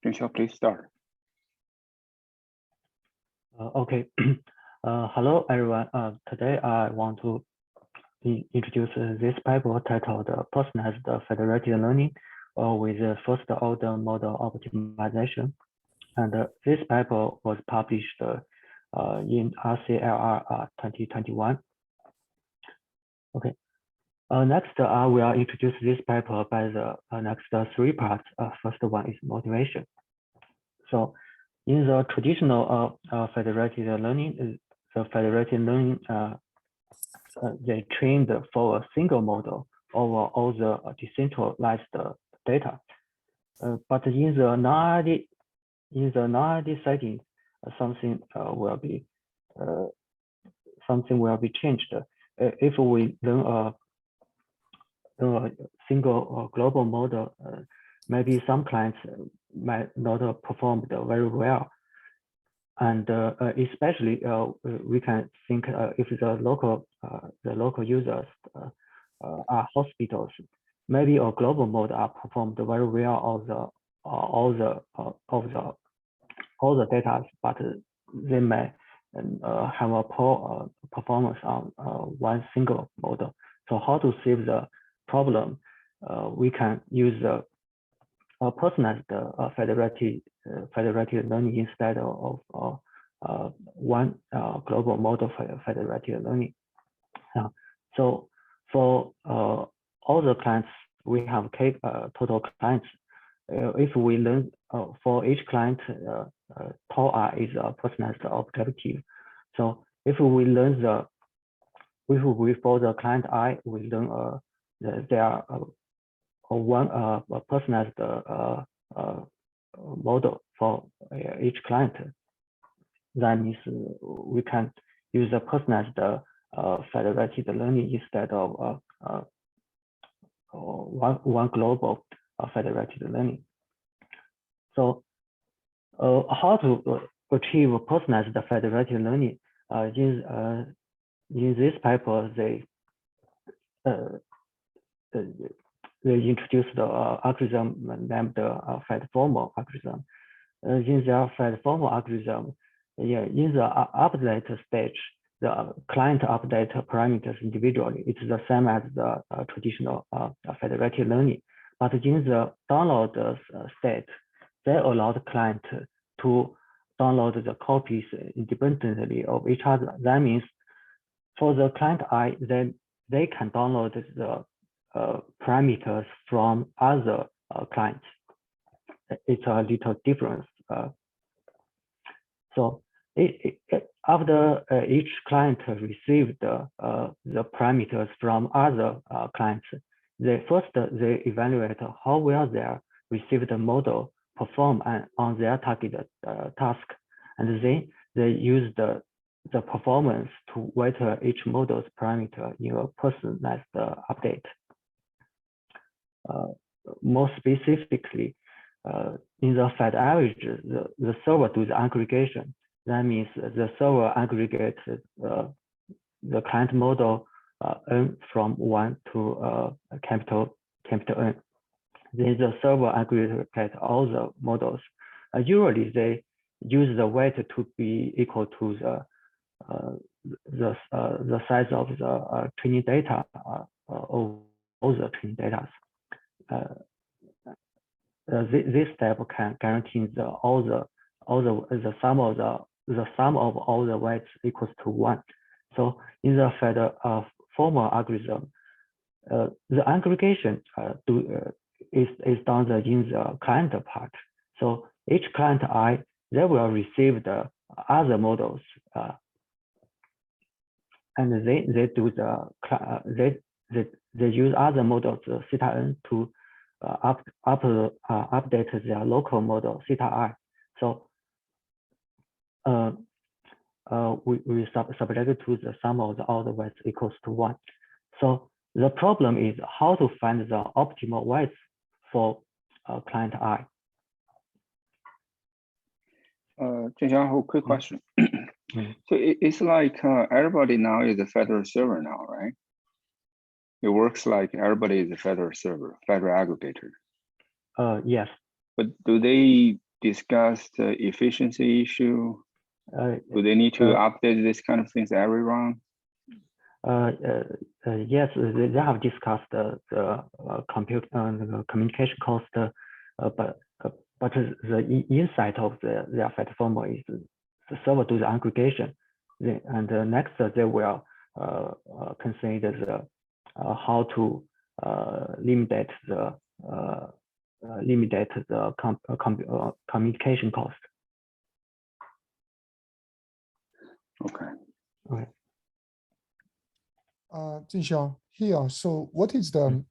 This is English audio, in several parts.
Zhenxiao, please start. Okay. Hello, everyone. Today I want to introduce this paper titled Personalized Federated Learning with First-Order Model Optimization. And this paper was published in ICLR 2021. Okay. Next, I will introduce this paper by the next three parts. First one is motivation. So, in the traditional federated learning, the federated learning they trained for a single model over all the decentralized data. But in the non-ID setting, something will be changed. If we learn a single global model, maybe some clients might not perform very well. And especially we can think if the local users are hospitals, maybe a global model are performed very well all the data, but they may have a poor performance on one single model. So how to save the problem? We can use a personalized federated learning instead of one global model for federated learning. So for all the clients, we have total clients. If we learn for each client, tau R is a personalized objective. So if we learn for the client I, we learn there are one personalized model for each client. That means we can use a personalized federated learning instead of one global federated learning. So how to achieve personalized federated learning? In this paper, they introduced the algorithm named FedFormal algorithm. In their FedFormal algorithm, in the update stage, the client update parameters individually. It's the same as the traditional federated learning. But in the download state, they allow the client to download the copies independently of each other. That means for the client I, then they can download the parameters from other clients. It's a little difference. So after each client received the parameters from other clients, they evaluate how well their received model perform on their targeted task, and then they use the performance to weight each model's parameter in a personalized update. More specifically, in the Fed average, the server does aggregation. That means the server aggregates the client model n from 1 to capital N. Then the server aggregates all the models. Usually they use the weight to be equal to the size of the training data of all the training data. This step can guarantee the sum of all the weights equals to 1. So in the FedFormal algorithm, the aggregation is done in the client part. So each client I, they will receive the other models, and they do they use other models theta n to update their local model theta I. So we subject to the sum of all the weights equals to 1. So the problem is how to find the optimal weights for client I. Zhenxiao, I have a quick question. So it's like everybody now is a federal server now, right? It works like everybody is a federal server, federal aggregator. Yes. But do they discuss the efficiency issue? Do they need to update this kind of things every round? Yes, they have discussed the communication cost, but the insight of their fat formula is the server do the aggregation, and next they will consider how to limit the communication cost. Okay. Okay. Zhenxiao, here. So what is the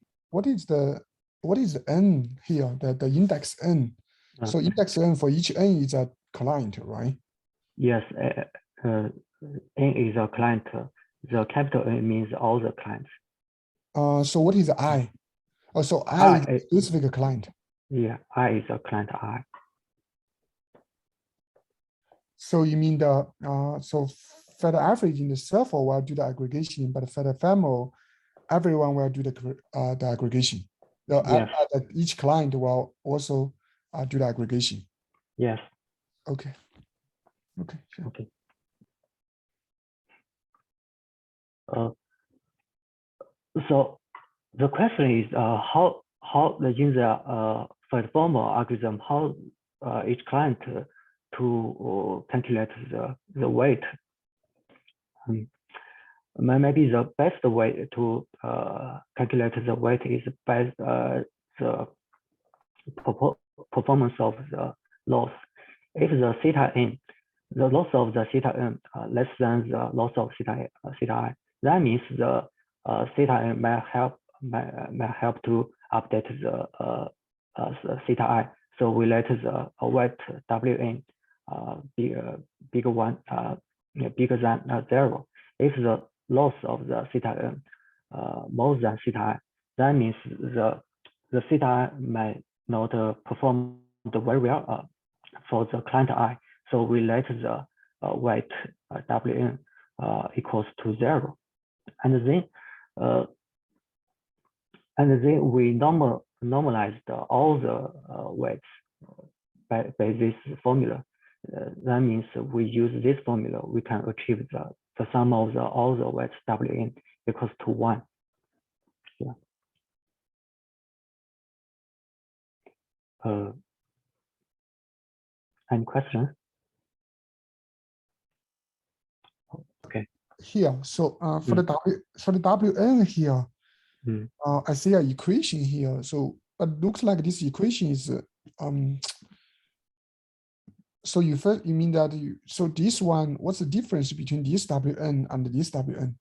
n here? The index n. So index n for each n is a client, right? Yes, n is a client. The capital N means all the clients. So what is I? Oh, so I is a specific client. Yeah, I is a client I. So you mean the so for the average in the server will do the aggregation, but for the ephemeral, everyone will do the aggregation. Yes. Each client will also do the aggregation. Yes. Okay. Okay. Sure. Okay. So the question is how the user for the formal algorithm, how each client to calculate the weight. Maybe the best way to calculate the weight is by the performance of the loss. If the theta n, the loss of the theta n less than the loss of theta I, that means the theta n may help to update the theta I. So we let the weight Wn bigger than 0. If the loss of the theta n more than theta I, that means the theta I may not perform very well for the client I. So we let the weight Wn equals to 0, and then we normalized all the weights by this formula. That means we use this formula, we can achieve the sum of all the weights Wn equals to 1. Yeah. Any questions? Okay. Here, so for the Wn here, I see an equation here. So, but looks like this equation is so you mean that so this one, what's the difference between this Wn and this Wn?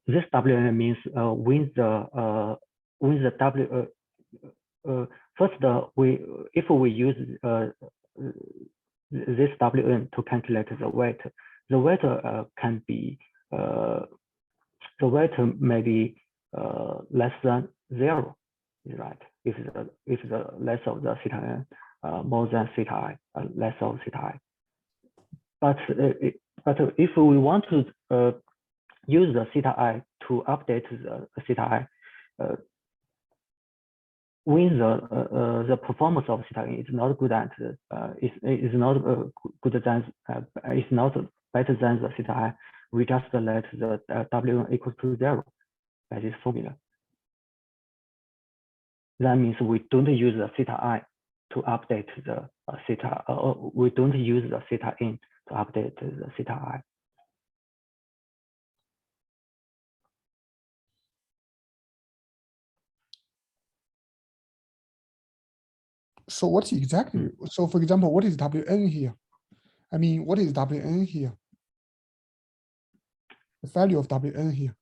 This Wn means when the W first if we use this Wn to calculate the weight can be the weight may be less than 0, right? If the less of the theta n more than theta I, less of theta I. But if we want to use the theta I to update the theta I, when the performance of theta is not good at is not good than it's not better than the theta I, we just let the W equals to 0 by this formula. That means we don't use the theta I to update the theta. We don't use the theta n to update the theta I. So what's exactly, so for example, what is Wn here? I mean, what is Wn here? The value of Wn here.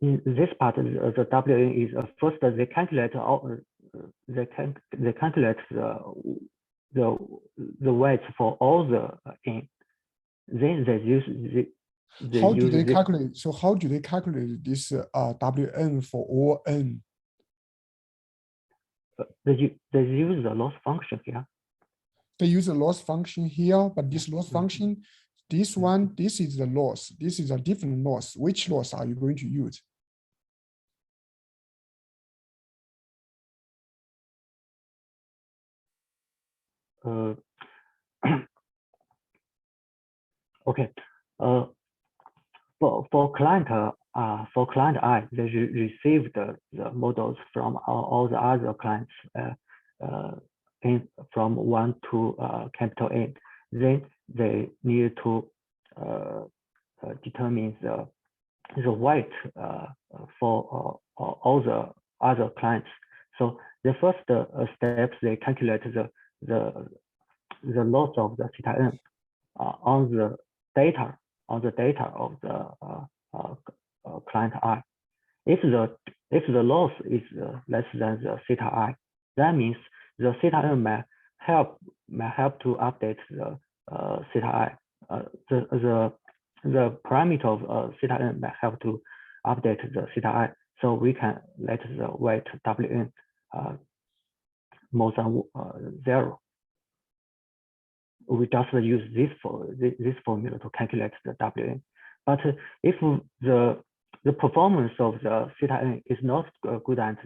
In this part, the Wn is first they calculate all they calculate the weights for all the n. Then they use how do they calculate? So how do they calculate this Wn for all n? They use the loss function here. They use a loss function here, but this loss function this one, this is the loss. This is a different loss. Which loss are you going to use? Okay. For client I, they receive the models from all the other clients from 1 to capital N. Then they need to determine the weight for all the other clients. So the first steps, they calculate the loss of the theta n on the data of the client I. If the loss is less than the theta I, that means the theta n may help to update the theta I. The parameter of theta n may help to update the theta I, so we can let the weight Wn more than 0. We just use this formula to calculate the Wn. But if the performance of the theta n is not good and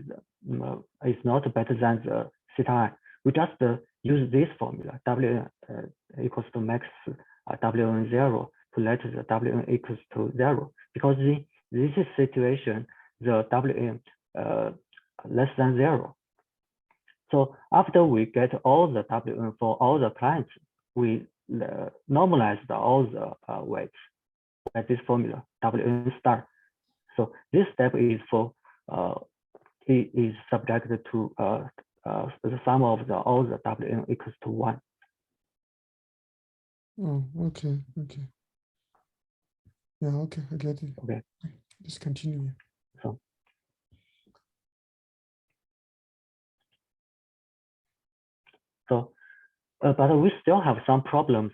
is not better than the theta I, we just use this formula Wn equals to max Wn 0 to let the Wn equals to 0, because in this situation the Wn less than 0. So after we get all the Wn for all the clients, we normalize all the weights at this formula Wn star. So this step is for is subjected to the sum of all the Wn equals to 1. Oh, okay. Yeah, okay, I get it. Okay. Just continue. But we still have some problems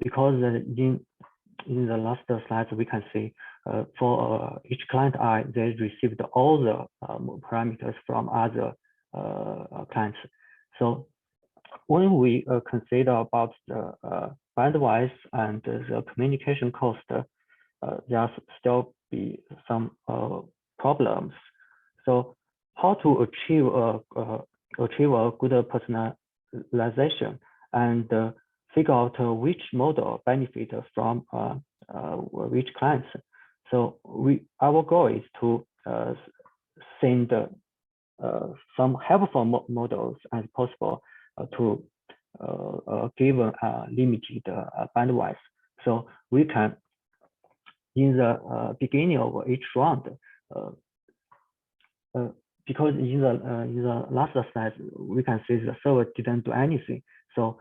because in the last slides we can see for each client I, they received all the parameters from other clients. So when we consider about the bandwidth and the communication cost, there still be some problems. So how to achieve a good personalization and figure out which model benefit from which clients. So our goal is to send some helpful models as possible to given limited bandwidth. So we can, in the beginning of each round, because in the last slide we can see the server didn't do anything. So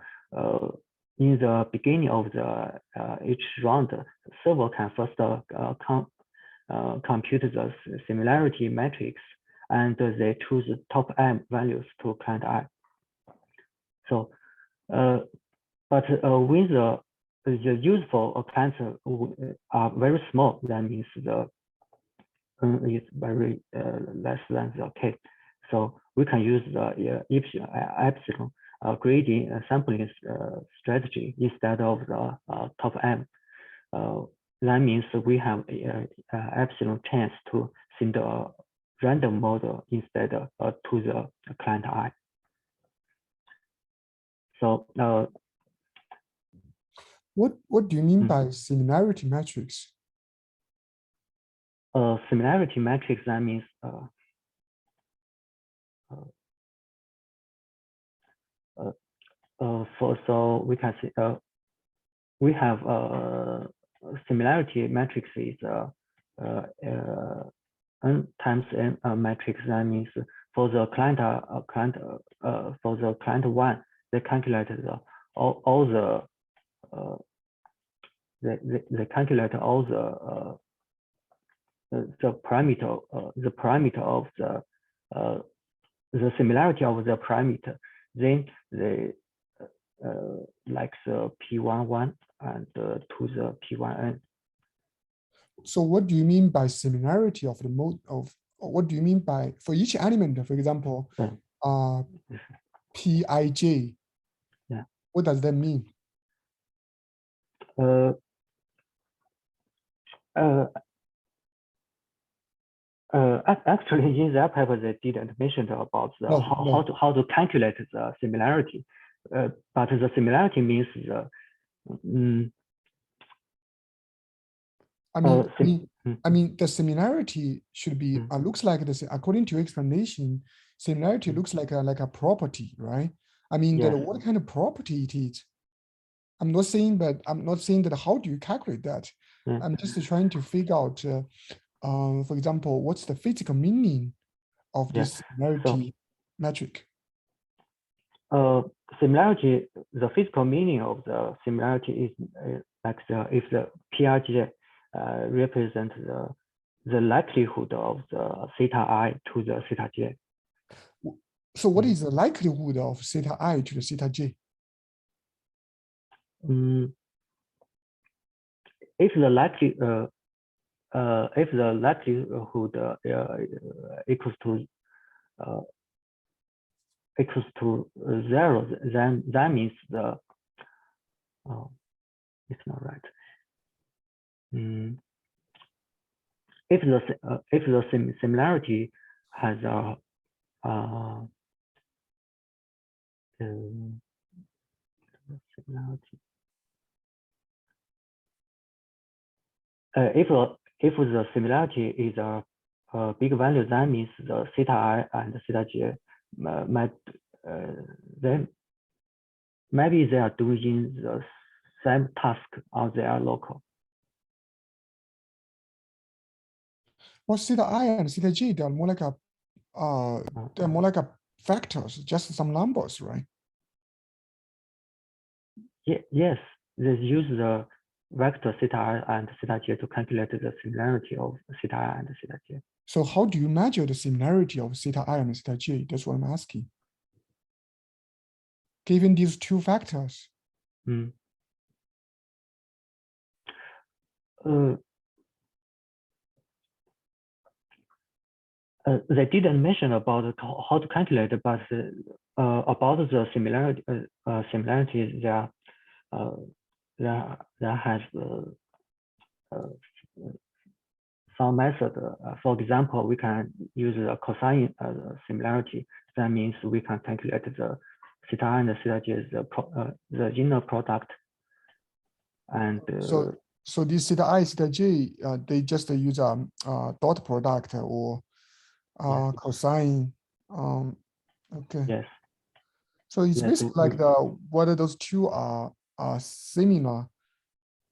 in the beginning of the each round, the server can first compute the similarity matrix, and they choose top M values to client I. So, but when the useful clients are very small, that means the N is very less than the K. So we can use the epsilon gradient sampling strategy instead of the top M. That means we have epsilon chance to send a random model instead to the client I. So what do you mean by similarity matrix? Similarity matrix, that means so we can see we have similarity matrix is n times n matrix. That means for the client for the client 1, they calculated all the they calculate all the parameter of the similarity of the parameter. Then they like the P11 and to the P1n. So what do you mean by similarity of the mode of, what do you mean by, for each element, for example, Pij? Yeah. What does that mean? Actually, in that paper, they didn't mention about the how to calculate the similarity, but the similarity means the. I mean, the similarity should be looks like this. According to your explanation, similarity looks like a property, right? I mean, that what kind of property it is. I'm not saying that how do you calculate that? I'm just trying to figure out, for example, what's the physical meaning of this similarity metric? Similarity, the physical meaning of the similarity is like if the PRJ represents the likelihood of the theta I to the theta j. So what is the likelihood of theta I to the theta j? If the likelihood equals to 0, then that means the it's not right. If the similarity has a similarity. If the similarity is a big value, that means the theta I and theta j might then maybe they are doing the same task or they are local. Well, theta I and theta j, they're more like a factors, just some numbers, right? Yes, they use the vector theta I and theta j to calculate the similarity of theta I and theta j. So how do you measure the similarity of theta I and theta j? That's what I'm asking. Given these two factors. They didn't mention about how to calculate it, but about the similarity, there has some method. For example, we can use a cosine similarity. That means we can calculate the theta I and theta j, the inner product. And so these theta I, theta j, they just use a dot product or cosine. Okay. Yes. So it's basically like whether those two are similar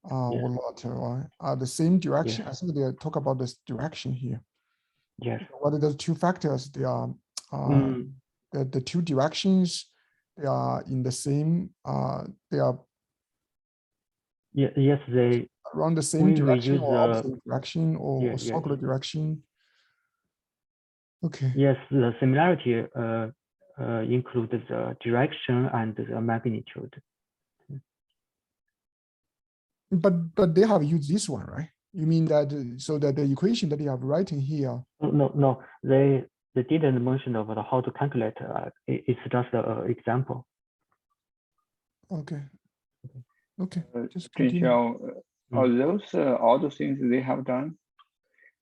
or not, or are the same direction. I think they talk about this direction here. Yes. Whether those two factors, they are the two directions, they are in the same. They are. Yes, they around the same direction or opposite direction or circular direction. Okay. Yes, the similarity includes the direction and the magnitude. But they have used this one, right? You mean that so that the equation that they have writing here? No, they didn't mention about how to calculate. It's just an example. Okay. Just Zhenxiao, are those all the things they have done?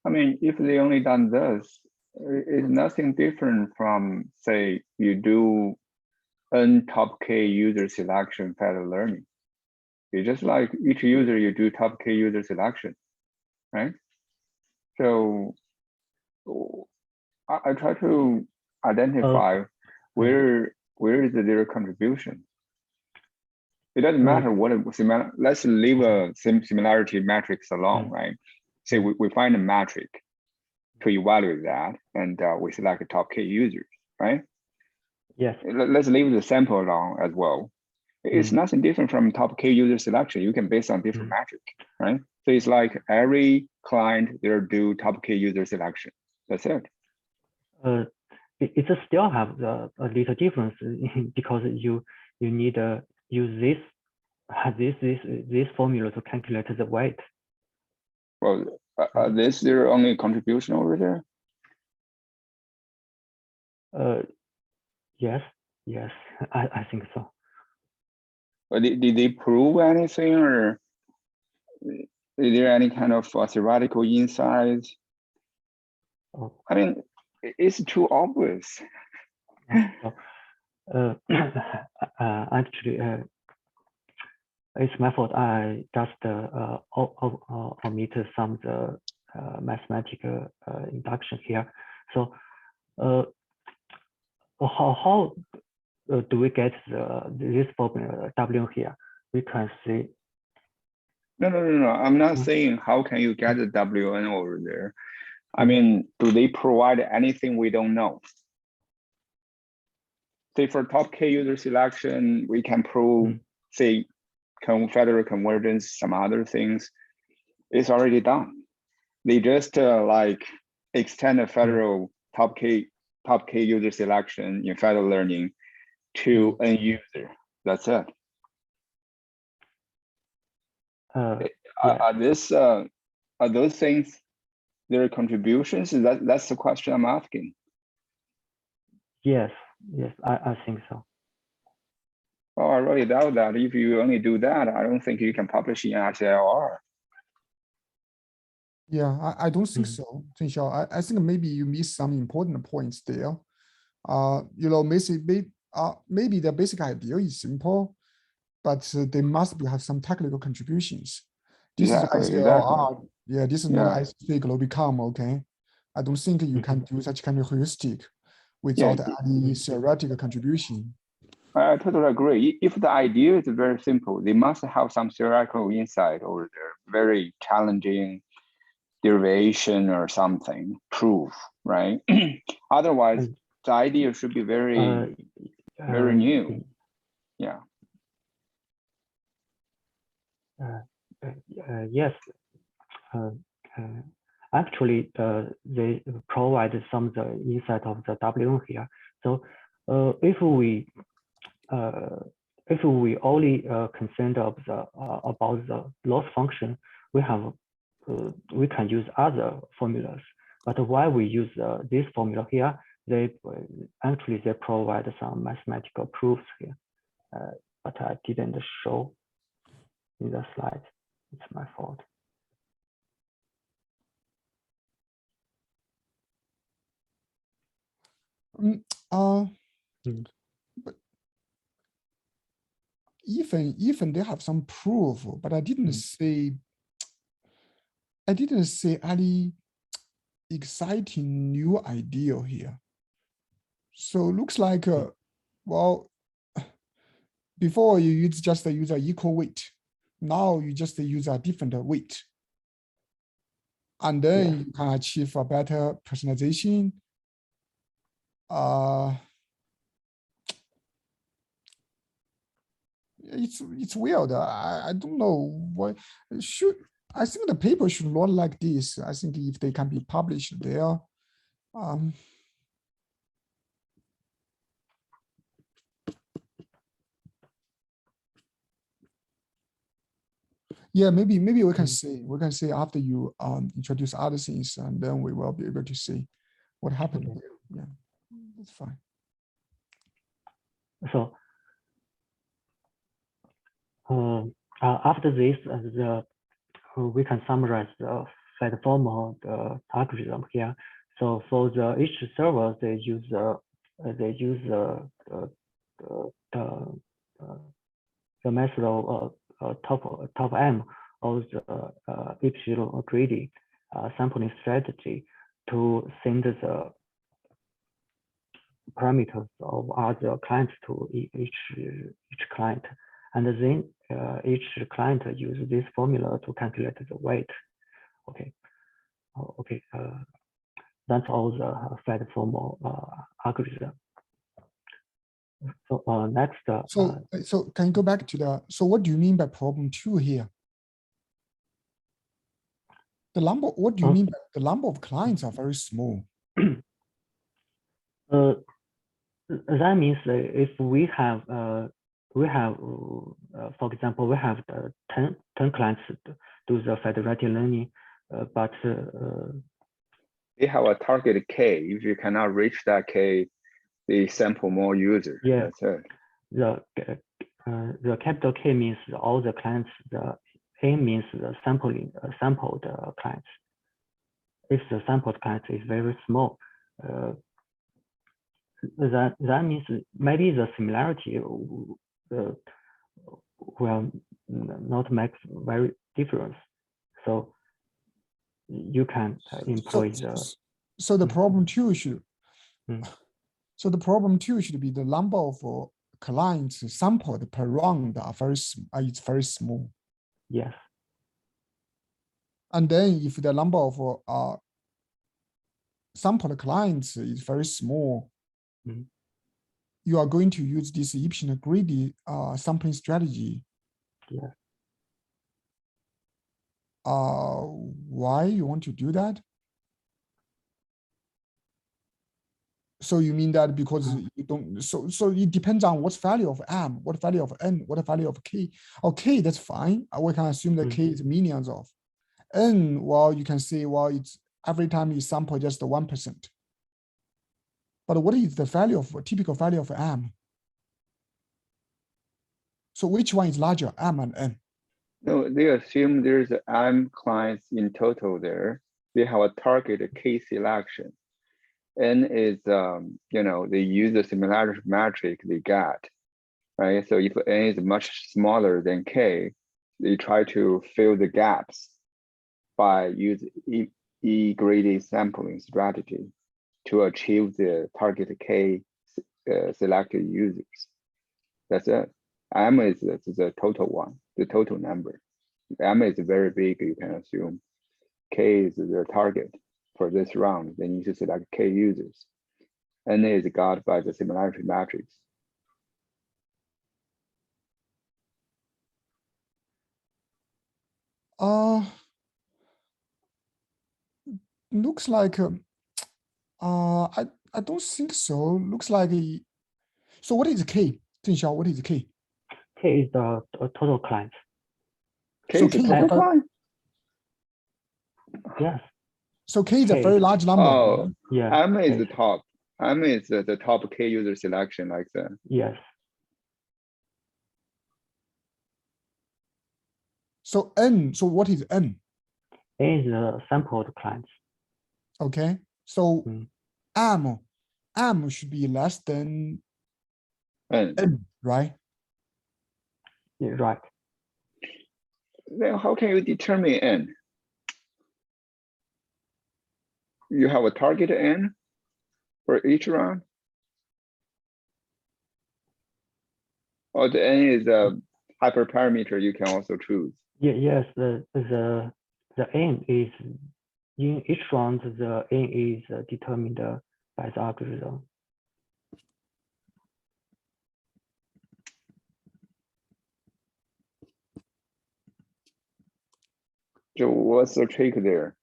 I mean, if they only done this, it's nothing different from, say, you do N top K user selection fed learning. It's just like each user, you do top K user selection, right? So I try to identify where is their contribution. It doesn't matter what let's leave a similarity matrix alone, right? Say we find a metric to evaluate that, and we select the top K users, right? Yes. Let's leave the sample alone as well. It's nothing different from top K user selection. You can base on different metric, right? So it's like every client they'll do top K user selection. That's it. It still have a little difference because you need to use this formula to calculate the weight. Well, this their only contribution over there? Yes, I think so. But did they prove anything or? Is there any kind of theoretical insight? Oh. I mean, it's too obvious. Actually, it's my fault. I just omitted some of the mathematical induction here. So, how do we get this formula W here? We can see. No. I'm not saying how can you get the WN over there. I mean, do they provide anything we don't know? Say for top K user selection, we can prove, say, federal convergence, some other things. It's already done. They just like extend the federal top K user selection in federal learning to end user. That's it. Are those things their contributions? That's the question I'm asking. Yes, I think so. Well, I really doubt that. If you only do that, I don't think you can publish in ICLR. Yeah, I don't think so, Zhenxiao. I think maybe you missed some important points there. You know, maybe the basic idea is simple, but they must have some technical contributions. This is ICLR. Yeah, this is not ICC global com, okay? I don't think you can do such kind of heuristic without any theoretical contribution. I totally agree. If the idea is very simple, they must have some theoretical insight over there, very challenging derivation or something, proof, right? Otherwise, the idea should be very new. Yeah. Yes. Actually, they provide some of the insight of the W here. So, if we only concerned of about the loss function, we can use other formulas. But why we use this formula here? They provide some mathematical proofs here, but I didn't show in the slide. It's my fault. But even they have some proof, but I didn't say any exciting new idea here. So looks like well, before you just use an equal weight. Now you just use a different weight. And then you can achieve a better personalization. It's weird. I don't know why. I think the paper should not like this. I think if they can be published there. Yeah, maybe we can say after you introduce other things, and then we will be able to see what happened there. Yeah, that's fine. So after this, we can summarize the Fed formal algorithm here. So for each server, they use the method of top M of the epsilon greedy sampling strategy to send the parameters of other clients to each client, and then each client uses this formula to calculate the weight. Okay, that's all the Fed formal algorithm. So next. So can you go back to the? So what do you mean by problem 2 here? The number. What do you mean by the number of clients are very small? That means if we have, for example, we have 10 clients do the federated learning, but they have a target K. If you cannot reach that K, they sample more users. Yeah, that's it. The capital K means all the clients N means the sampled clients. If the sampled client is very small, that means maybe the similarity will not make very difference. So you can employ so the problem too should so the problem too should be the number of clients sampled per round are it's very small. Yes. And then if the number of sampled clients is very small, you are going to use this efficient greedy sampling strategy. Yeah. Why you want to do that? So you mean that because you don't, so it depends on what value of M, what value of N, what value of K. Okay, that's fine. We can assume that K is millions of. N, well, you can say, well, it's every time you sample just 1%. But what is the value of typical value of M? So which one is larger, M and N? No, they assume there's M clients in total there. They have a target K selection. N is, they use the similarity metric they got, right? So if N is much smaller than K, they try to fill the gaps by using E-graded sampling strategy to achieve the target K selected users. That's it. M is the total one, the total number. M is very big, you can assume. K is the target for this round. They need to select K users. N is got by the similarity matrix. Looks like I don't think so. Looks like so what is K? Zhenxiao, what is K? K is the total client. K is the total client? Yes. So K is a very large number. Oh, yeah. M is the top. M is the top K user selection like that. Yes. So N, so what is N? N is the sampled clients. Okay. So M should be less than N, right? Yeah, right. Then how can you determine N? You have a target N for each round? Or the N is a hyperparameter you can also choose? Yeah, yes, the N is, in each round, the N is determined by the algorithm. So what's the trick there?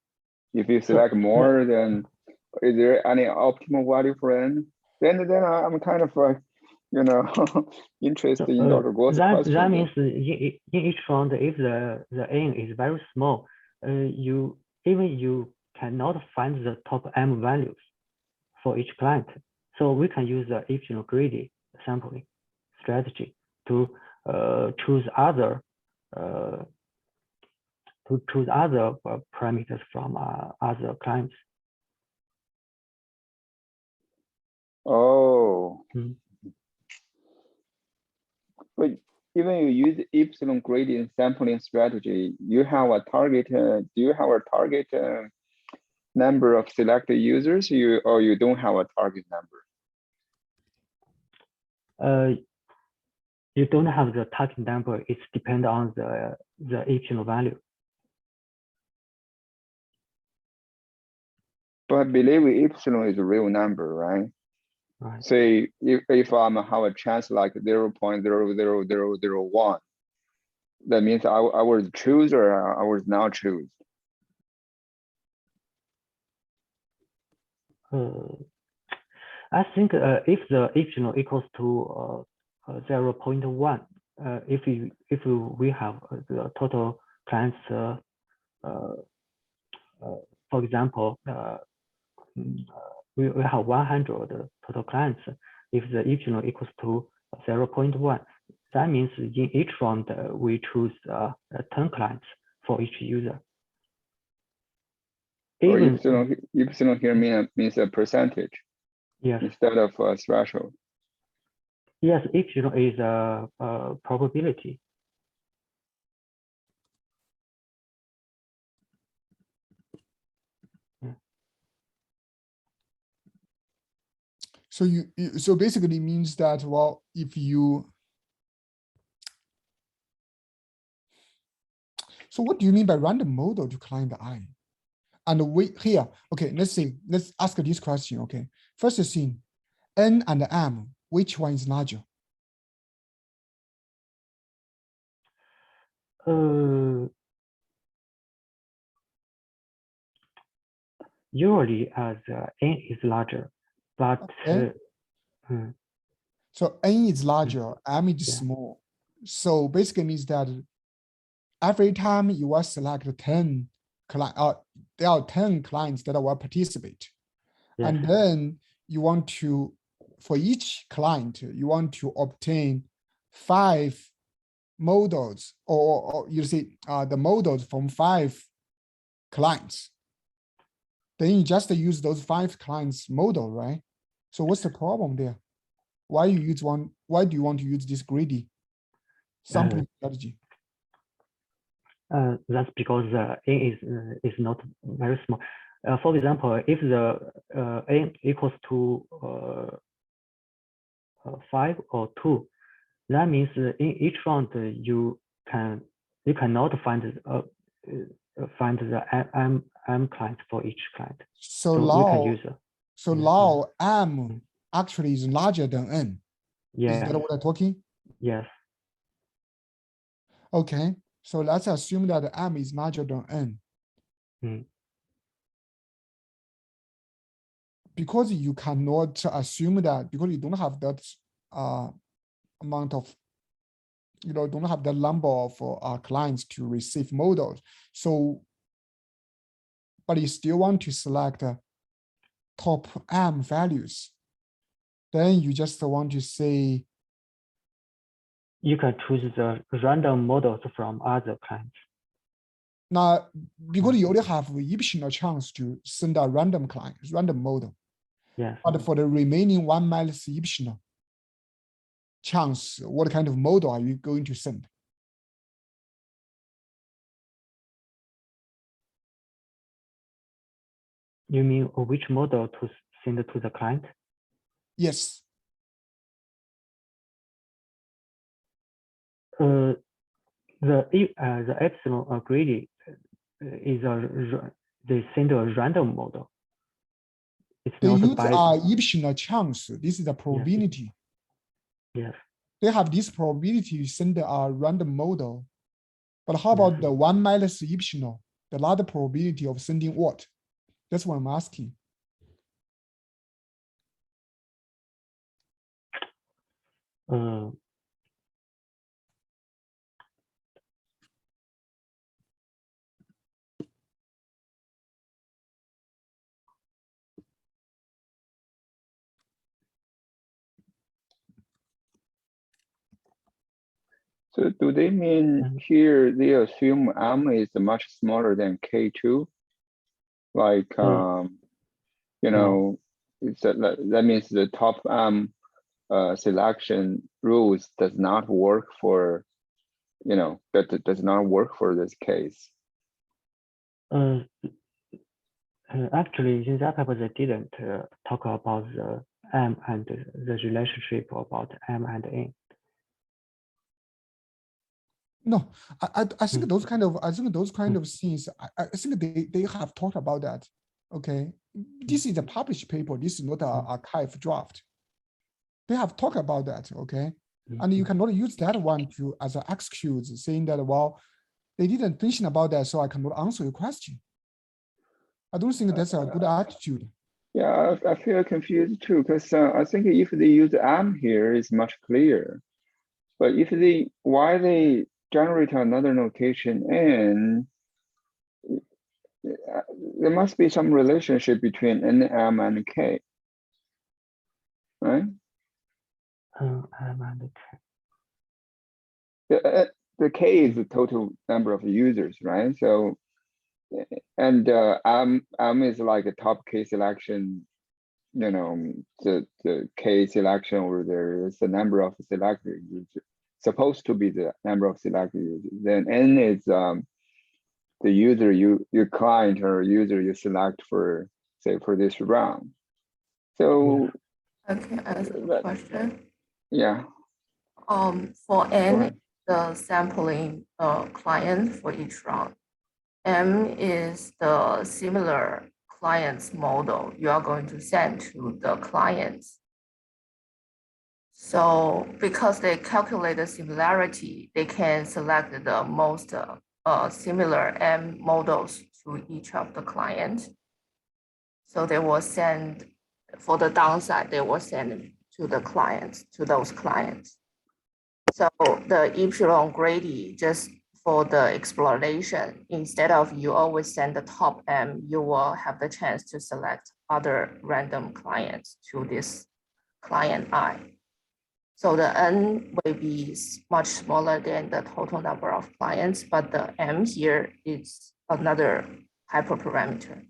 If you select more, then is there any optimal value for N? Then I'm kind of interested in Dr. Guo's question. That means in each round, if the N is very small, you cannot find the top M values for each client. So we can use the efficient greedy sampling strategy to choose other parameters from other clients. Oh. But even you use epsilon gradient sampling strategy, you have a target. Do you have a target number of selected users, or you don't have a target number? You don't have the target number. It depends on the epsilon value. But I believe epsilon is a real number, right? Right. Say if I have a chance like 0.00001, that means I was choose or I was not choose. I think if the epsilon equals to 0.1, if we have the total clients, for example, we have 100 total clients. If the epsilon equals to 0.1, That means in each round, we choose 10 clients for each user. Or epsilon here means a percentage, yes, instead of a threshold. Yes, epsilon is a probability. So so basically means that, well, if you, so what do you mean by random model to client I? And we here, okay, let's ask this question, okay. First thing, N and M, which one is larger? Usually as N is larger, but okay. So N is larger, M is small. So basically means that every time you will select 10 clients, there are 10 clients that will participate. yes. And then you want to, for each client, you want to obtain 5 models, or you see the models from 5 clients. Then you just use those 5 clients model, right? So what's the problem there? Why you use one? Why do you want to use this greedy sampling strategy? That's because N is not very small. For example, if the N equals to 5 or 2, that means in each round you cannot find the M client for each client. So we now, can use now M actually is larger than N. Yes. Is that what I'm talking? Yes. Okay. So let's assume that M is larger than N. Because you cannot assume that, because you don't have that amount of, don't have the number of clients to receive models. So, but you still want to select top M values. Then you just want to say, you can choose the random models from other clients. Now, because you only have epsilon chance to send a random client, random model. Yes. But for the remaining 1 minus epsilon chance, what kind of model are you going to send? You mean which model to send to the client? Yes. The epsilon greedy is they send a random model. It's they not use by epsilon chance. This is the probability. Yes. They have this probability to send a random model. But how about the 1 minus epsilon, the larger probability of sending what? That's what I'm asking. So do they mean here they assume M is much smaller than K2? Like, you know, that means the top M selection rules does not work for, that does not work for this case. Actually, in that paper, they didn't talk about the M and the relationship about M and N. No, I think those kind of things. I think they have talked about that. Okay, this is a published paper. This is not an archive draft. They have talked about that. Okay, and you cannot use that one to as an excuse, saying that, well, they didn't think about that, so I cannot answer your question. I don't think that's a good attitude. Yeah, I feel confused too, because I think if they use M here, it's much clearer. But if why they generate another notation N, there must be some relationship between N, M, and K, right? M and K. the K is the total number of users, right? So, and M is like a top K selection, you know, the K selection, or there is the number of selected users, supposed to be the number of selected users. Then N is the user your client or user you select for, say, for this round. So I can answer the question. Yeah. For N, the sampling client for each round. M is the similar client's model you are going to send to the clients. So because they calculate the similarity, they can select the most similar M models to each of the clients. So they will send, for the downside, they will send to the clients, to those clients. So the epsilon greedy, just for the exploration, instead of you always send the top M, you will have the chance to select other random clients to this client I. So the N will be much smaller than the total number of clients, but the M here is another hyperparameter.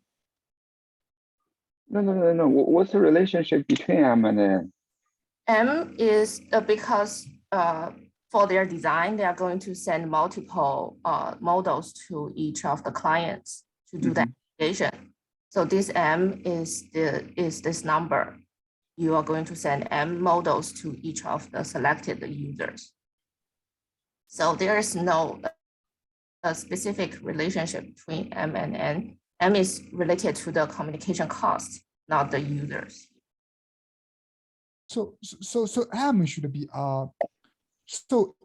No. What's the relationship between M and N? M is because for their design, they are going to send multiple models to each of the clients to do the application. So this M is this number. You are going to send M models to each of the selected users. So there is no specific relationship between M and N. M is related to the communication cost, not the users. So M should be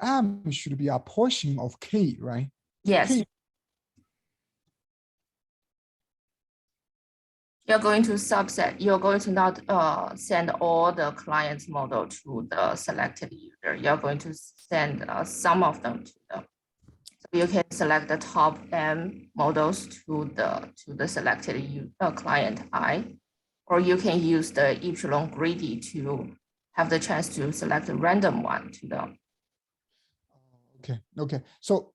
M should be a portion of K, right? Yes. K. You're going to subset. You're going to not send all the client's model to the selected user. You're going to send some of them to them. So you can select the top M models to the selected client I, or you can use the epsilon greedy to have the chance to select a random one to them. Okay. So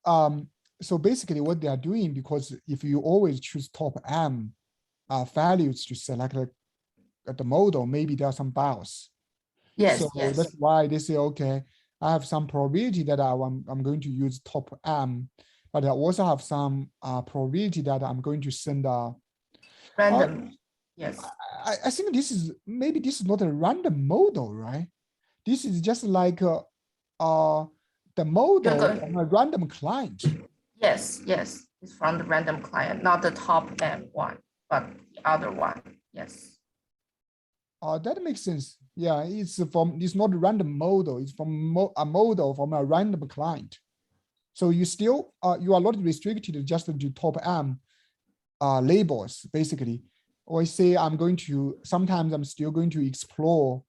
basically what they are doing, because if you always choose top M values to select the model, maybe there are some bias. Yes, so yes. That's why they say, okay, I have some probability that I'm going to use top M, but I also have some probability that I'm going to send a random. Yes. I think maybe this is not a random model, right? This is just like the model of a random client. Yes, it's from the random client, not the top M one, but the other one. Yes. That makes sense. Yeah, it's not a random model. It's from a model from a random client. So you still you are not restricted just to top M labels, basically. Or I say sometimes I'm still going to explore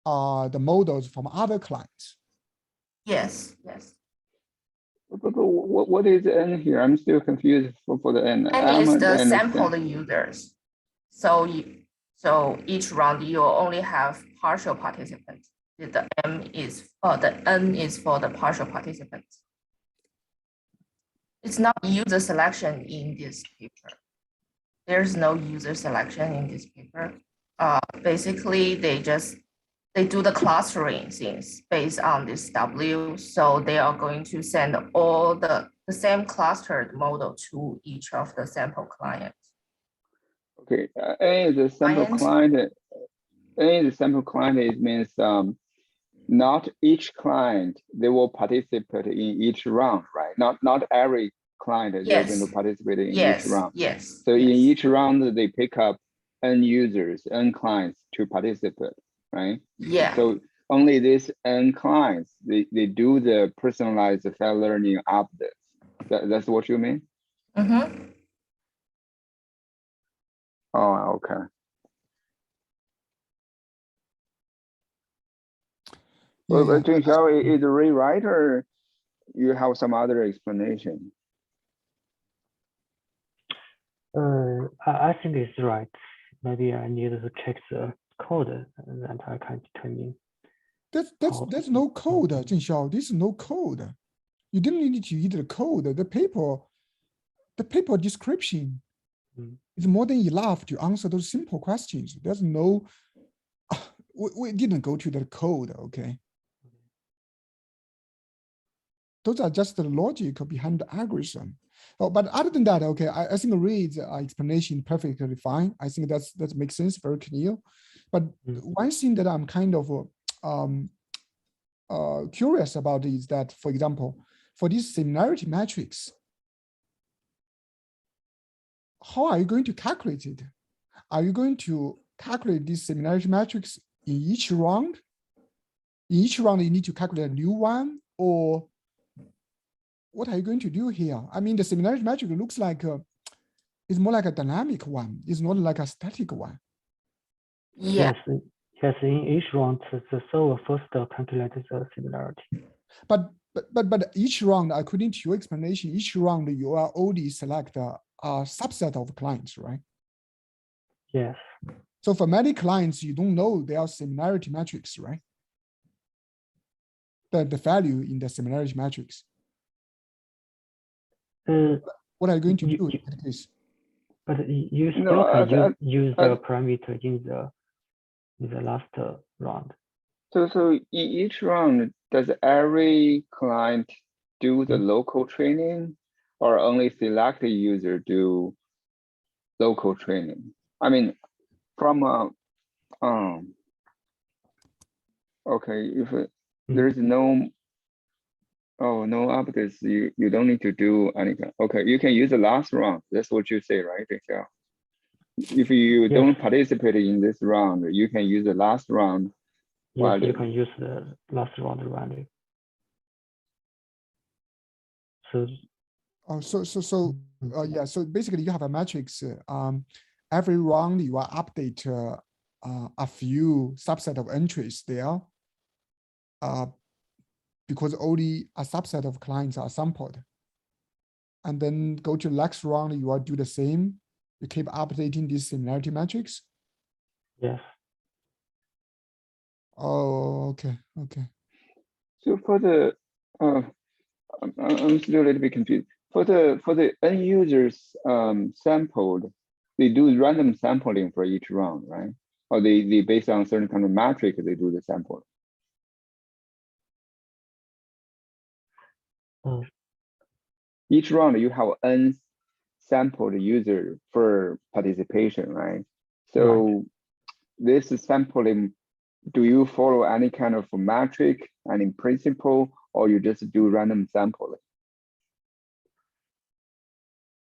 the models from other clients. Yes. But what is N here? I'm still confused for the N. N is the sample the users. So each round you only have partial participants. The N is for the partial participants. It's not user selection in this paper. There's no user selection in this paper. Basically, they do the clustering things based on this W. So they are going to send all the same clustered model to each of the sample clients. Okay, A is a sample client. A is a sample client. It means not each client they will participate in each round, right? Not every client they're going to participate in each round. Yes. So in each round they pick up N users, N clients to participate, right? Yeah. So only these N clients they do the personalized self-learning updates. That's what you mean? Mm-hmm. Oh, okay. Well, Zhenxiao, is it right, or you have some other explanation? I think it's right. Maybe I need to check the code and then I can determine. That's no code, Zhenxiao. This is no code. You didn't need to use the code. The paper description is more than enough to answer those simple questions. There's no, we didn't go to the code, okay? Those are just the logic behind the algorithm. Oh, but other than that, okay, I think Ray's explanation perfectly fine. I think that makes sense, very clear. But one thing that I'm kind of curious about is that, for example, for this similarity matrix, how are you going to calculate it? Are you going to calculate this similarity matrix in each round? In each round, you need to calculate a new one, or what are you going to do here? I mean, the similarity matrix looks like it's more like a dynamic one. It's not like a static one. Yeah. Yes, in each round, the solver first calculates the similarity. But each round, according to your explanation, each round you are only select a subset of clients, right? Yes. So for many clients, you don't know their similarity matrix, right? The value in the similarity matrix. What are you going to do in that case? But you still can use the parameter in the last round. So in each round, does every client do the local training, or only selected user do local training? I mean, from okay, if there's no updates, you don't need to do anything. Okay, you can use the last round. That's what you say, right, Zhenxiao? If you don't participate in this round, you can use the last round. Yes, you can use the last round value. So yeah, so basically you have a matrix. Every round you are update a few subset of entries there, because only a subset of clients are sampled. And then go to next round, you are do the same. You keep updating this similarity matrix. Yes. Oh, okay. So for the I'm still a little bit confused. For the end users sampled, they do random sampling for each round, right? Or they based on certain kind of metric, they do the sample. Each round you have n sampled user for participation, right? So this sampling, do you follow any kind of metric, any principle, or you just do random sampling?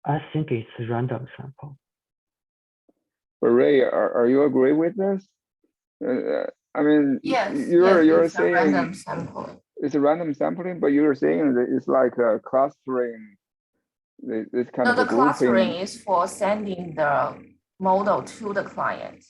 I think it's random sample. But Ray, are you agree with this? I mean, you're saying random sampling. It's a random sampling, but you're saying that it's like a clustering. This kind of the grouping. Clustering is for sending the model to the client.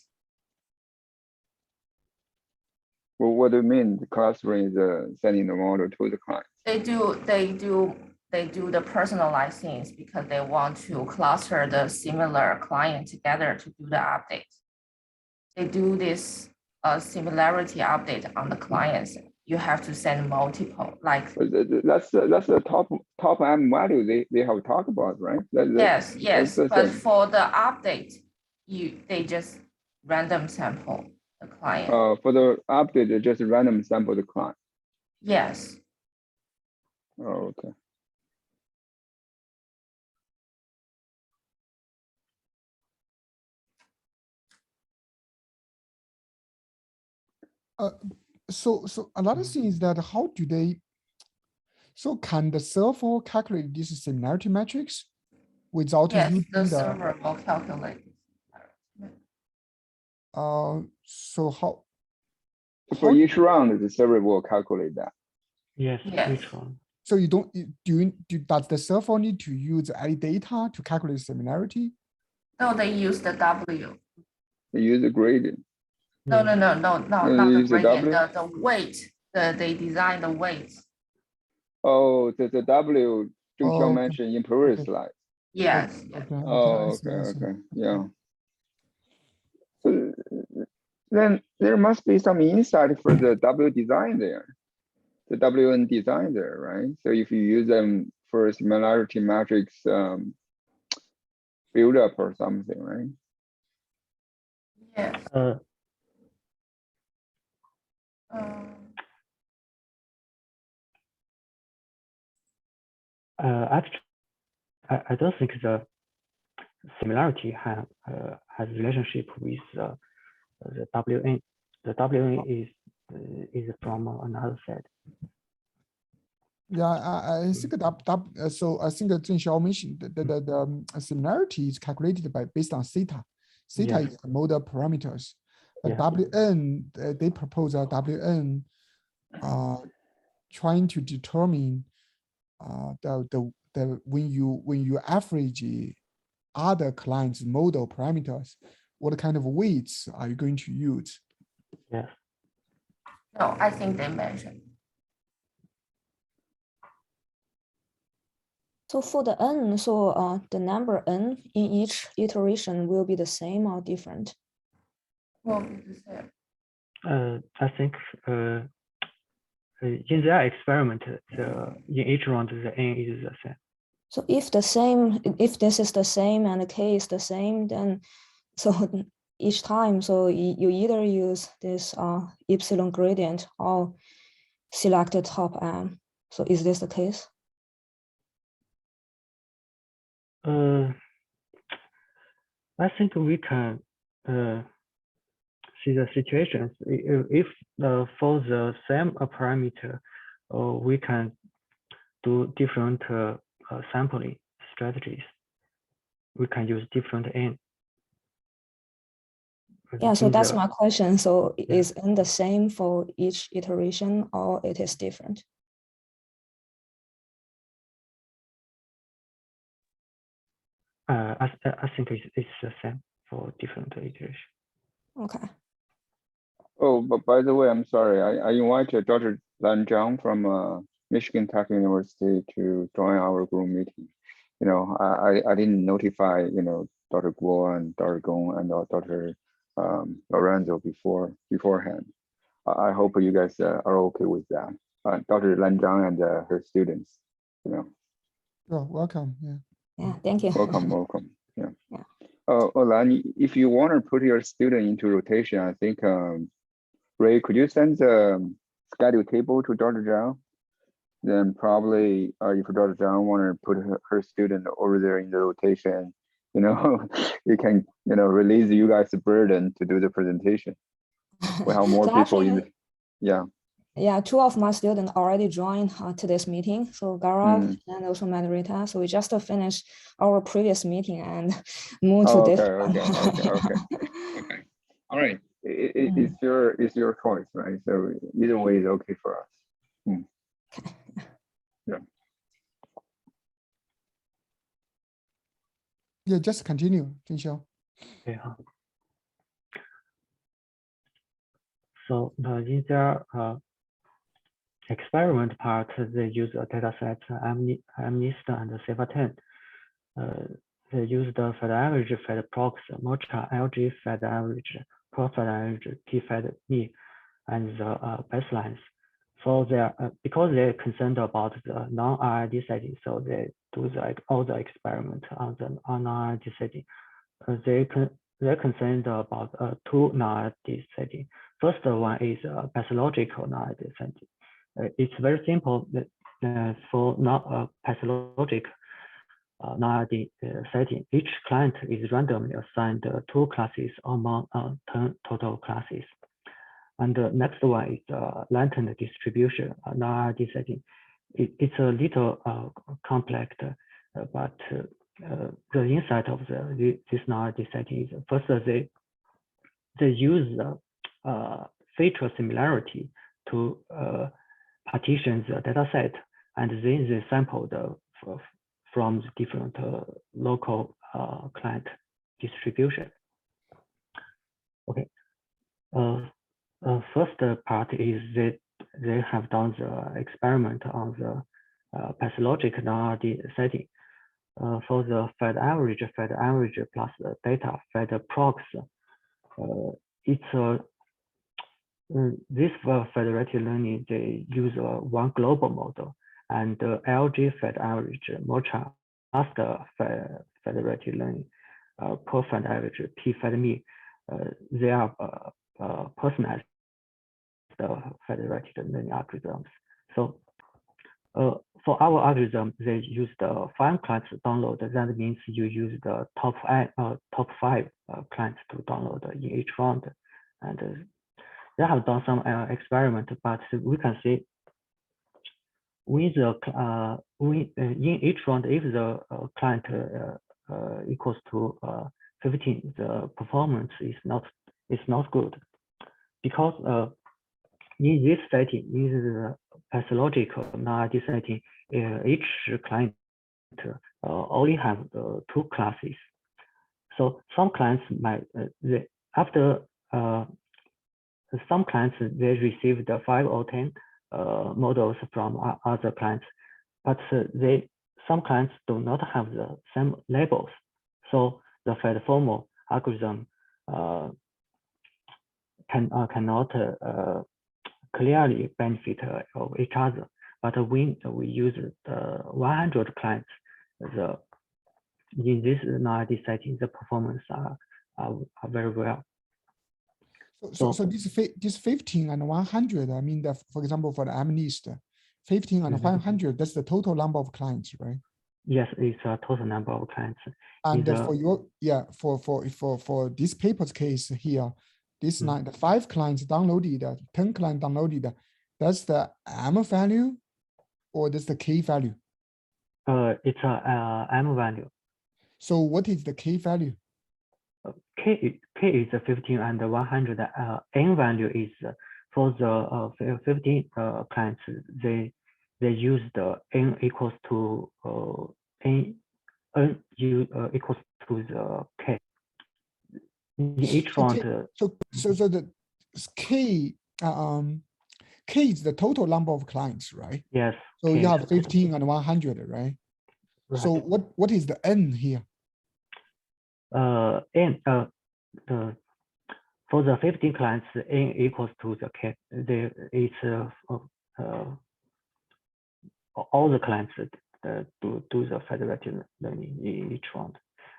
Well, what do you mean? The clustering is sending the model to the client. They do the personalized things because they want to cluster the similar client together to do the update. They do this similarity update on the clients. You have to send multiple, like that's the top M value they have talked about, right? Yes. But for the update, they just random sample the client. For the update, they just random sample the client. Yes. Oh, okay. So another thing is that how do they? So can the server calculate this similarity matrix without using the server will calculate. So how? For each round, the server will calculate that. Yes. Each one. So you don't does the server need to use any data to calculate similarity? No, they use the W. They use the gradient. No, not the gradient. The weight. They design the weight. Oh, the W Zhenxiao mentioned in previous slide. Yes. Okay. Yeah. So then there must be some insight for the W design there, the WN design there, right? So if you use them for similarity matrix build up or something, right? Yes. Actually, I don't think the similarity has relationship with the WN. The WN is from another set. Yeah, I think that so I think that Zhenxiao mentioned the similarity is calculated based on theta. Theta is the model parameters. But WN, they propose a WN trying to determine when you average other clients' model parameters, what kind of weights are you going to use? Yes. No, I think they mentioned. So for the n, so the number n in each iteration will be the same or different? Will be the same. I think in their experiment, in each round the n is the same. So if this is the same and the k is the same, then so each time, so you either use this epsilon gradient or select the top m. So is this the case? I think we can see the situations. If for the same parameter, we can do different sampling strategies. We can use different n. Yeah, so that's my question. So is n the same for each iteration or it is different? I think it's the same for different iterations. Okay. Oh, but by the way, I'm sorry. I invited Dr. Zhang from Michigan Tech University to join our group meeting. You know, I didn't notify, you know, Dr. Guo and Dr. Gong and Dr. Lorenzo beforehand. I hope you guys are okay with that. Dr. Zhang and her students, you know. Oh, welcome. Yeah, thank you. Welcome. Yeah. Lan, if you want to put your student into rotation, I think Ray, could you send the schedule table to Dr. Zhang? Then probably if Dr. Zhang want to put her student over there in the rotation, you know, you can, you know, release you guys the burden to do the presentation. We have more So people actually, in the, yeah. Yeah, two of my students already joined to this meeting. So Gaurav and also Madhurita. So we just finished our previous meeting and moved to this one. Okay. All right. It's your choice, right? So either way is okay for us. Yeah. Yeah, just continue, Zhenxiao. Yeah. So in their experiment part, they use a data set MNIST and CEVA-10. They use the Fed average, Fed prox, Mocha, LG, Fed average, cross Fed average, T-Fed me, and the baselines. For their because they're concerned about the non-RID setting, so they do all the experiment on the non-RID setting. They're concerned about two non-RID setting. First one is pathological non-RID setting. It's very simple. For not pathologic non-RID setting, each client is randomly assigned 2 classes among 10 total classes. And the next one is latent distribution non-RID setting. It's a little complex, but the insight of this non-RID setting is first they use feature similarity to partition the data set, and then they sample from the different local client distribution. Okay. First part is that they have done the experiment on the pathologic non-RD setting. For the Fed average plus the data Fed prox, it's a This federated learning, they use one global model, and the LG Fed average much faster federated learning, per Fed average, P Fed me, they are personalized federated learning algorithms. So for our algorithm, they use the 5 clients to download. That means you use the top 5 clients to download in each round. And they have done some experiment, but we can see with the in each round, if the client equals to 15, the performance is not good, because in this setting, in the pathological non-ID setting, each client only have 2 classes. So some clients might after some clients they receive the 5 or 10 models from other clients, but some clients do not have the same labels. So the Fed formal algorithm cannot clearly benefit of each other. But when we use the 100 clients, in this non-ID setting, the performance are very well. So this 15 and 100, I mean, for example, for the MNIST, 15 and 100, that's the total number of clients, right? Yes, it's a total number of clients. And for your, for this paper's case here, this the 5 clients downloaded, 10 clients downloaded, that's the M value, or that's the K value? It's a M value. So what is the K value? K is 15 and 100. N value is for the 15 clients. They use the N equals to N equals to the K. In each round. So the K K is the total number of clients, right? Yes. So you have 15 and 100, right? So what is the N here? N for the 15 clients, N equals to the K. It's all the clients do the federated learning in each round.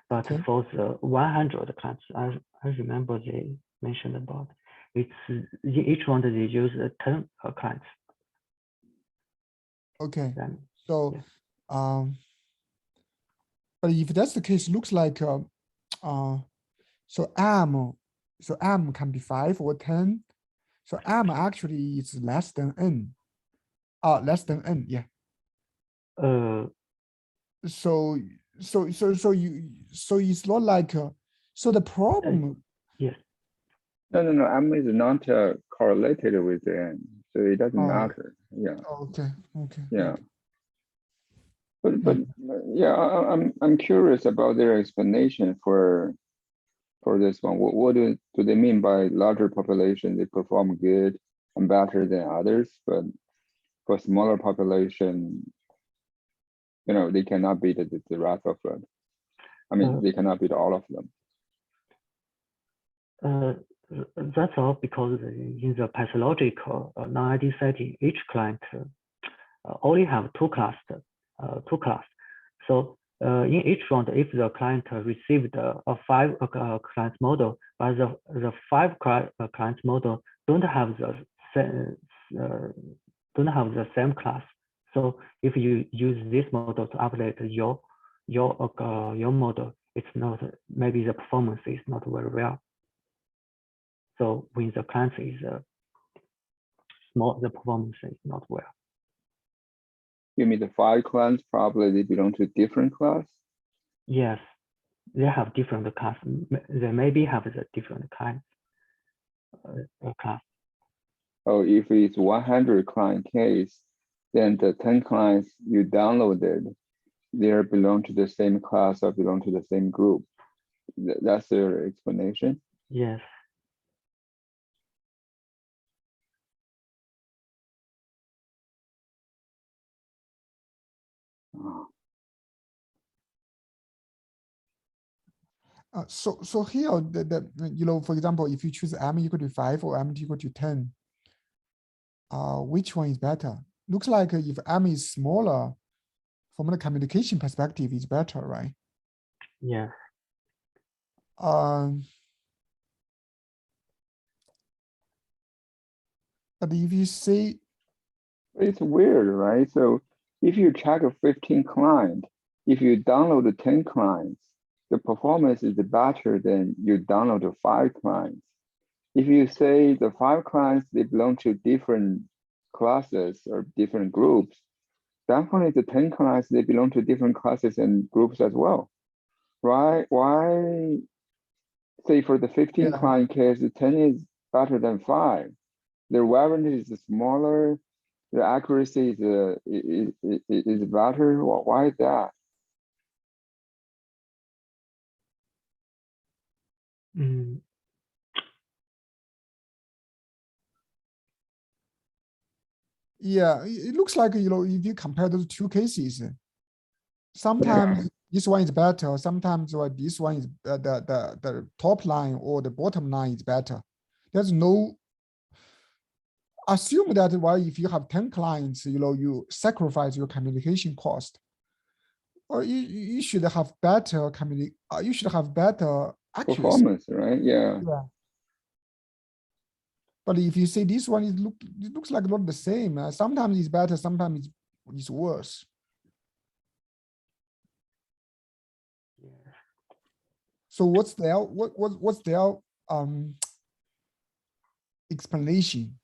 But for the 100 clients, I remember they mentioned about it's in each round they use 10 clients. Okay. So but if that's the case, looks like so M can be 5 or 10. So M actually is less than N. Less than N, yeah. So it's not like so the problem. Yes. No. M is not correlated with N, so it doesn't matter. Yeah. Okay. Yeah. But yeah, I'm curious about their explanation for this one. What do they mean by larger population? They perform good and better than others, but for smaller population, they cannot beat the rest of them. I mean, they cannot beat all of them. That's all because in the pathological non-ID setting, each client only have 2 classes. So in each round, if the client received a 5 clients model, but the 5 clients model don't have the same class. So if you use this model to update your model, it's not, maybe the performance is not very well. So when the client is small, the performance is not well. You mean the 5 clients probably they belong to different class? Yes, they have different class. They maybe have the different kind class. Oh, if it's 100 client case, then the 10 clients you downloaded, they belong to the same class or belong to the same group. That's their explanation? Yes. So here, for example, if you choose M equal to 5 or M equal to 10, which one is better? Looks like if M is smaller, from the communication perspective, it's better, right? Yeah. But if you say, it's weird, right? So if you check a 15 client, if you download 10 clients, the performance is better than you download 5 clients. If you say the 5 clients, they belong to different classes or different groups, definitely the 10 clients, they belong to different classes and groups as well, right? Why say for the 15 client case, the 10 is better than 5. Their variance is smaller, the accuracy is better. Why is that? yeah, it looks like, if you compare those two cases, sometimes this one is better, sometimes this one is the top line or the bottom line is better. There's no assume that if you have 10 clients, you sacrifice your communication cost, or you should have better you should have better accuracy. Performance, right? Yeah. But if you say this one it looks like not the same. Sometimes it's better, sometimes it's worse. So what's their explanation?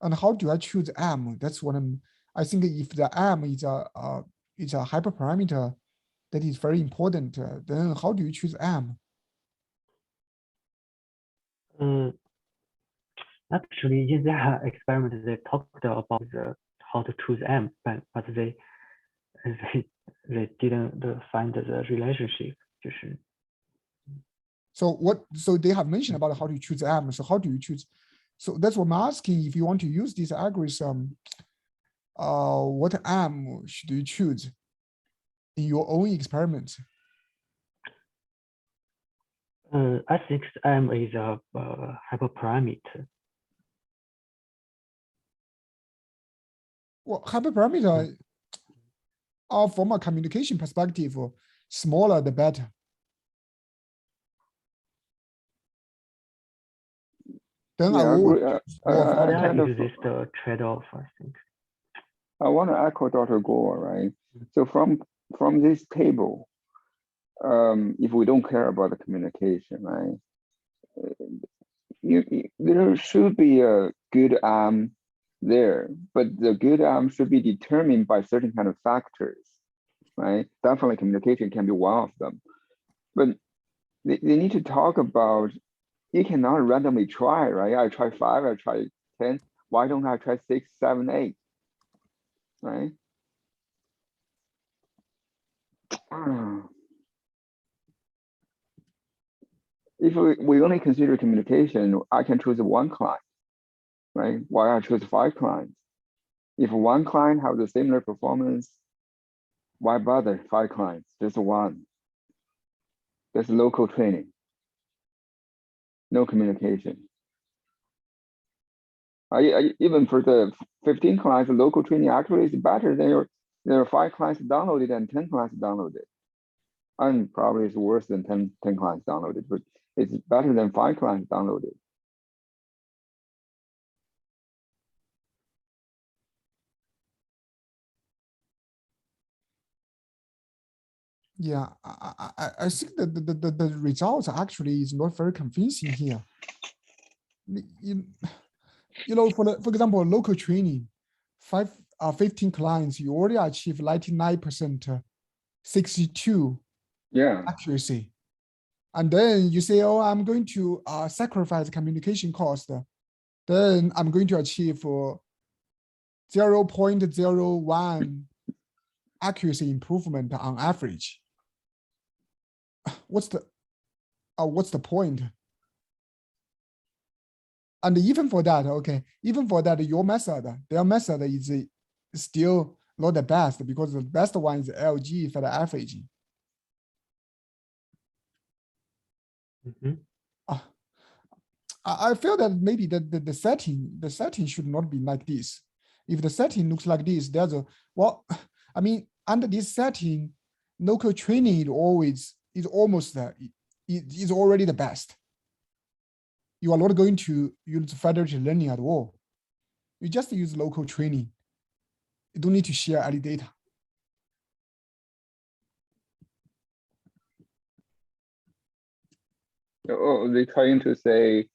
And how do I choose M? That's what I think if the M is a hyperparameter that is very important, then how do you choose M? Actually, in their experiment, they talked about how to choose M, but they didn't find the relationship. So they have mentioned about how to choose M. So how do you choose? So that's what I'm asking. If you want to use this algorithm, what M should you choose in your own experiment? I think M is a hyperparameter. Well, hyperparameter, from a communication perspective, smaller the better. Then yeah, I would this the trade-off, I think. I want to echo Dr. Gore, right? So from this table, if we don't care about the communication, right? There should be a good arm there, but the good arm should be determined by certain kind of factors, right? Definitely communication can be one of them, but they need to talk about, you cannot randomly try, right? I try 5, I try 10, why don't I try 6, 7, 8, right? If we only consider communication, I can choose 1 client, right? Why I choose 5 clients? If 1 client have the similar performance, why bother 5 clients? Just 1. That's local training. No communication. Even for the 15 clients, local training actually is better than there are 5 clients downloaded and 10 clients downloaded. And probably it's worse than 10 clients downloaded, but it's better than 5 clients downloaded. Yeah, I think that the results actually is not very convincing here. For example, local training, 15 clients, you already achieve 99%, 62 accuracy. And then you say, oh, I'm going to sacrifice communication cost. Then I'm going to achieve 0.01 accuracy improvement on average. What's the point? And even for that, okay, even for that, their method is still not the best, because the best one is LG for the FAG. I feel that maybe the setting should not be like this. If the setting looks like this, there's a, well, I mean, under this setting, local training is almost is already the best. You are not going to use federated learning at all. You just use local training. You don't need to share any data. Oh, they're trying to say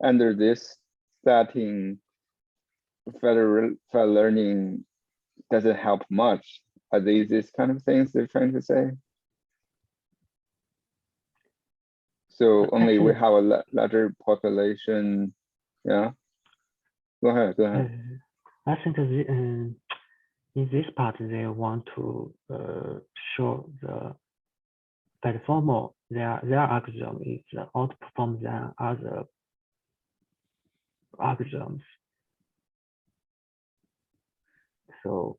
under this setting, federated learning doesn't help much. Are these kind of things they're trying to say? So only we have a larger population. Yeah. Go ahead. Go ahead. I think in this part they want to show the performer their algorithm is outperform than other algorithms. So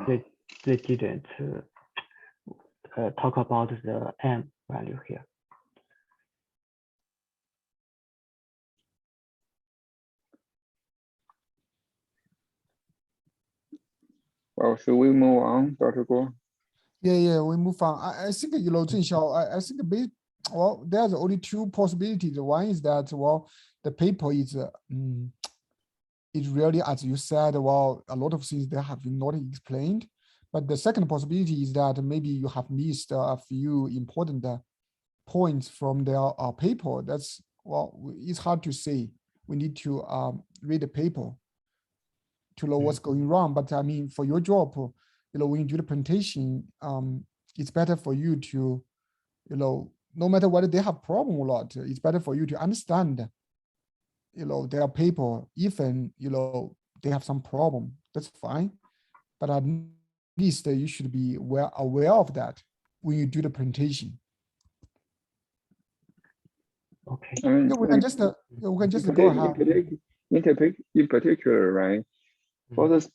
they didn't talk about the M value here. Well, should we move on, Dr. Guo? Yeah, we move on. I think, you know, Zhenxiao, I think well, there's only two possibilities. One is that, well, the paper is really, as you said, well, a lot of things they have not explained. But the second possibility is that maybe you have missed a few important points from their paper. That's, well, it's hard to say. We need to read the paper to know what's going wrong. But I mean, for your job, you know, when you do the presentation, it's better for you to, you know, no matter whether they have problem or not, it's better for you to understand, you know, their paper, even, you know, they have some problem, that's fine. But at least you should be well aware of that when you do the presentation. Okay. Yeah, we can just go ahead. In particular, right? For this,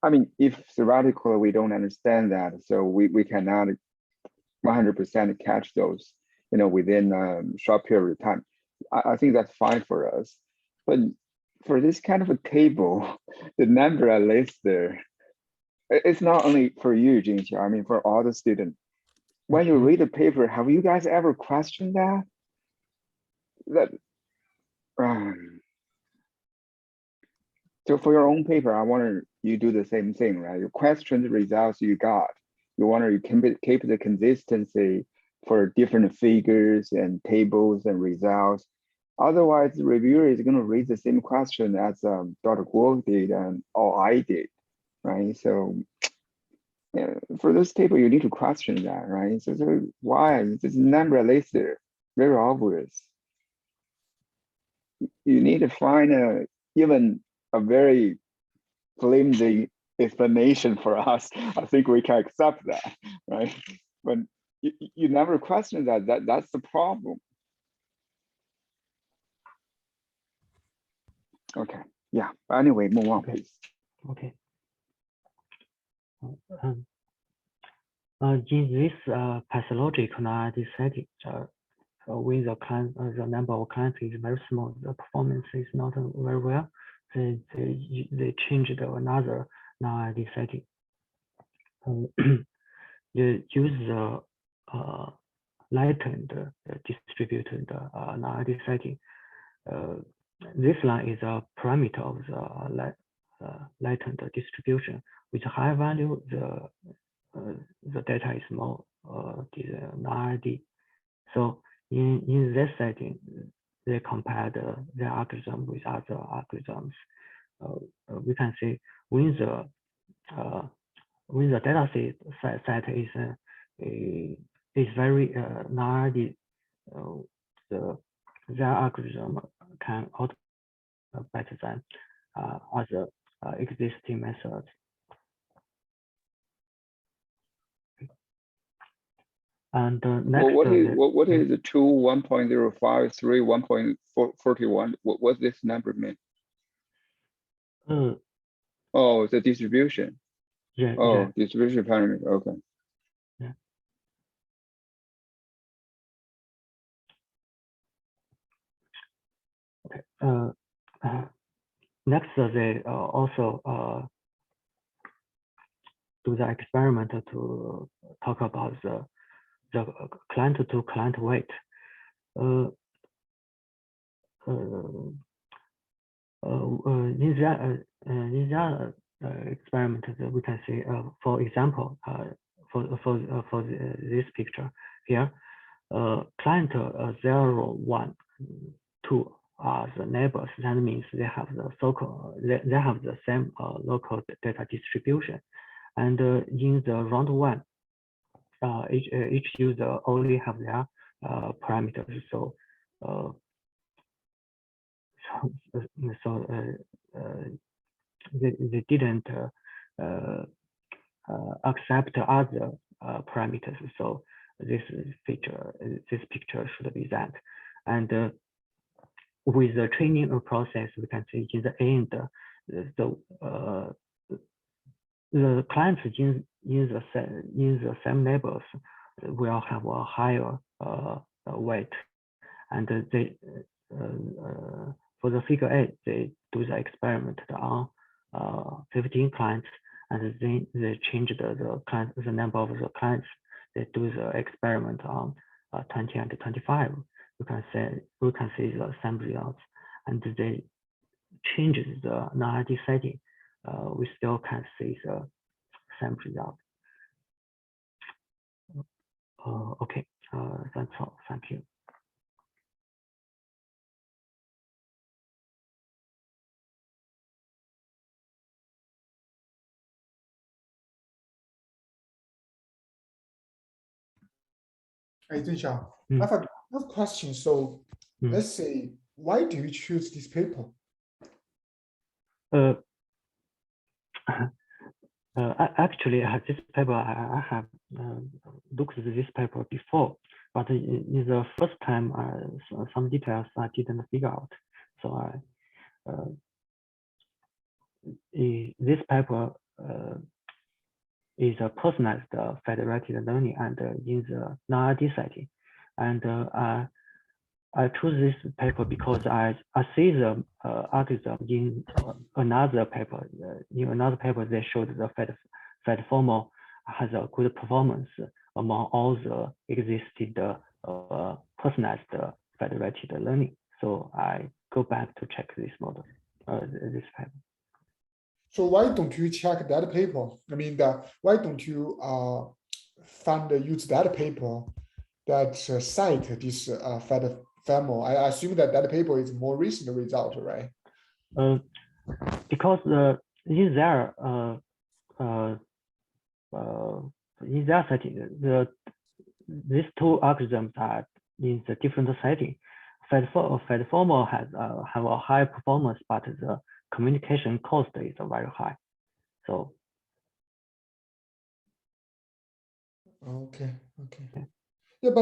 I mean, if theoretically we don't understand that, so we cannot 100% catch those, you know, within a short period of time. I think that's fine for us. But for this kind of a table, the number I list there, it's not only for you, Zhengxiao, I mean, for all the students. When you read the paper, have you guys ever questioned that? So for your own paper, I want you do the same thing, right? You question the results you got. You want to keep the consistency for different figures and tables and results. Otherwise, the reviewer is going to read the same question as Dr. Guo did or I did, right? So yeah, for this table, you need to question that, right? So why this number listed, very obvious. You need to find even a very flimsy explanation for us. I think we can accept that, right? But you never question that's the problem. Okay, yeah. Anyway, move on, please. Okay. In this pathological non-ID setting, when the number of clients is very small, the performance is not very well. They changed another non-ID setting. You use the lightened distributed non-ID setting. This line is a parameter of the lightened distribution. With high value, the data is more non-ID. So in this setting, they compared their algorithm with other algorithms. We can see when the data set is very non-ID, their algorithm can out better than other existing methods. And next, what is the 2, 1.05, 3, 1.41? What's this number mean? Oh, the distribution. Yeah. Oh, yeah. distribution parameter. Okay. Yeah. Okay. Next, they also do the experiment to talk about the client-to-client weight. In that experiment, we can see, for example, for this picture here, client 0, 1, 2 are the neighbors. That means they have the they have the same local data distribution. And in the round 1, each user only have their parameters. So they didn't accept other parameters. So this picture should be that. And with the training process, we can see in the end, the clients in the same neighbors will have a higher weight, and they for the figure 8, they do the experiment on 15 clients, and then they change the number of the clients. They do the experiment on 20 and 25. We can see the same results, and they change the non-ID setting. We still can see the same result. Okay, that's all. Thank you. Hey, Zhenxiao, I have a question. So let's say, why do you choose this paper? Actually, this paper, I have looked at this paper before, but in the first time, some details I didn't figure out. So this paper is a personalized federated learning and in the non-ID setting. And I chose this paper because I see the algorithm in another paper. In another paper, they showed the FedFormal has a good performance among all the existed personalized federated learning. So I go back to check this model, this paper. So why don't you check that paper? I mean, why don't you use that paper that cite this FedFormal? I assume that paper is more recent result, right? Because in their setting, these two algorithms are in the different setting. FedFormal have a high performance, but the communication cost is very high. So okay.